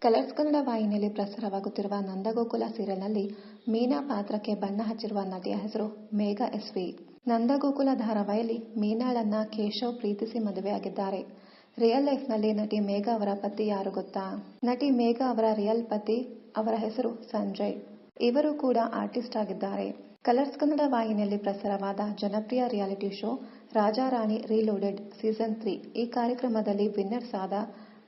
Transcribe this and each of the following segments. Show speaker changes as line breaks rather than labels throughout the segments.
Colours Kannada ವಾಹಿನಿಯಲ್ಲಿ ಪ್ರಸಾರವಾಗುತ್ತಿರುವ ನಂದಗೋಕುಲ ಸೀರಿಯಲ್ನಲ್ಲಿ ಮೀನಾ ಪಾತ್ರಕ್ಕೆ ಬಣ್ಣ ಹಚ್ಚಿರುವ ನಟಿಯ ಹೆಸರು ಮೇಘಾ ಎಸ್.ವಿ. ನಂದಗೋಕುಲ ಧಾರಾವಾಹಿಯಲ್ಲಿ ಮೀನಾಳನ್ನ ಕೇಶವ್ ಪ್ರೀತಿಸಿ ಮದುವೆಯಾಗಿದ್ದಾರೆ. ರಿಯಲ್ ಲೈಫ್ನಲ್ಲಿ ನಟಿ ಮೇಘಾ ಅವರ ಪತಿ ಯಾರು ಗೊತ್ತಾ? ನಟಿ ಮೇಘಾ ಅವರ ರಿಯಲ್ ಪತಿ ಅವರ ಹೆಸರು ಸಂಜಯ್. ಇವರು ಕೂಡ ಆರ್ಟಿಸ್ಟ್ ಆಗಿದ್ದಾರೆ. ಕಲರ್ಸ್ ಕನ್ನಡ ವಾಹಿನಿಯಲ್ಲಿ ಪ್ರಸಾರವಾದ ಜನಪ್ರಿಯ ರಿಯಾಲಿಟಿ ಶೋ ರಾಜಾರಾಣಿ ರೀಲೋಡೆಡ್ ಸೀಸನ್ 3 ಈ ಕಾರ್ಯಕ್ರಮದಲ್ಲಿ ವಿನ್ನರ್ಸ್ ಆದ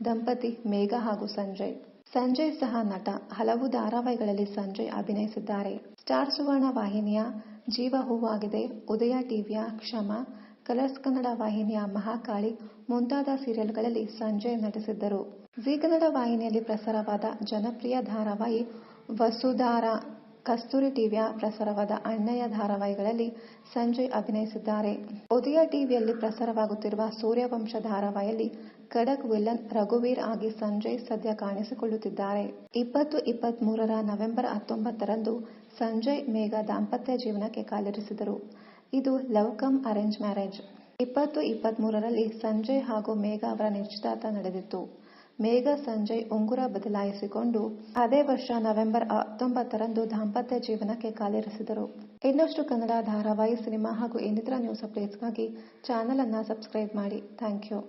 ದಂಪತಿ ಮೇಘಾ ಹಾಗೂ ಸಂಜಯ್. ಸಂಜಯ್ ಸಹ ನಟ. ಹಲವು ಧಾರಾವಾಹಿಗಳಲ್ಲಿ ಸಂಜಯ್ ಅಭಿನಯಿಸಿದ್ದಾರೆ. ಸ್ಟಾರ್ ಸುವರ್ಣ ವಾಹಿನಿಯ ಜೀವ ಹೂವಾಗಿದೆ, ಉದಯ ಟಿವಿಯ ಕ್ಷಮ, ಕಲರ್ಸ್ ಕನ್ನಡ ವಾಹಿನಿಯ ಮಹಾಕಾಳಿ ಮುಂತಾದ ಸೀರಿಯಲ್ಗಳಲ್ಲಿ ಸಂಜಯ್ ನಟಿಸಿದ್ದರು. ಜೀ ಕನ್ನಡ ವಾಹಿನಿಯಲ್ಲಿ ಪ್ರಸಾರವಾದ ಜನಪ್ರಿಯ ಧಾರಾವಾಹಿ ವಸುಧಾರ, ಕಸ್ತೂರಿ ಟಿವಿಯ ಪ್ರಸಾರವಾದ ಅಣ್ಣಯ್ಯ ಧಾರಾವಾಹಿಗಳಲ್ಲಿ ಸಂಜಯ್ ಅಭಿನಯಿಸಿದ್ದಾರೆ. ಉದಯ ಟಿವಿಯಲ್ಲಿ ಪ್ರಸಾರವಾಗುತ್ತಿರುವ ಸೂರ್ಯವಂಶ ಧಾರಾವಾಹಿಯಲ್ಲಿ ಖಡಕ್ ವಿಲನ್ ರಘುವೀರ್ ಆಗಿ ಸಂಜಯ್ ಸದ್ಯ ಕಾಣಿಸಿಕೊಳ್ಳುತ್ತಿದ್ದಾರೆ. 2023ರ ನವೆಂಬರ್ 19ರಂದು ಸಂಜಯ್ ಮೇಘಾ ದಾಂಪತ್ಯ ಜೀವನಕ್ಕೆ ಕಾಲಿರಿಸಿದರು. ಇದು ಲವ್ ಕಮ್ ಅರೇಂಜ್ ಮ್ಯಾರೇಜ್. 2023ರಲ್ಲಿ ಸಂಜಯ್ ಹಾಗೂ ಮೇಘಾ ಅವರ ನಿಶ್ಚಿತಾರ್ಥ ನಡೆದಿತ್ತು. ಮೇಘಾ ಸಂಜಯ್ ಉಂಗುರ ಬದಲಾಯಿಸಿಕೊಂಡು ಅದೇ ವರ್ಷ ನವೆಂಬರ್ 19ರಂದು ದಾಂಪತ್ಯ ಜೀವನಕ್ಕೆ ಕಾಲಿರಿಸಿದರು. ಇನ್ನಷ್ಟು ಕನ್ನಡ ಧಾರಾವಾಹಿ, ಸಿನಿಮಾ ಹಾಗೂ ಇನ್ನಿತರ ನ್ಯೂಸ್ ಅಪ್ಡೇಟ್ಸ್ಗಾಗಿ ಚಾನೆಲ್ ಅನ್ನು ಸಬ್ಸ್ಕ್ರೈಬ್ ಮಾಡಿ. Thank you.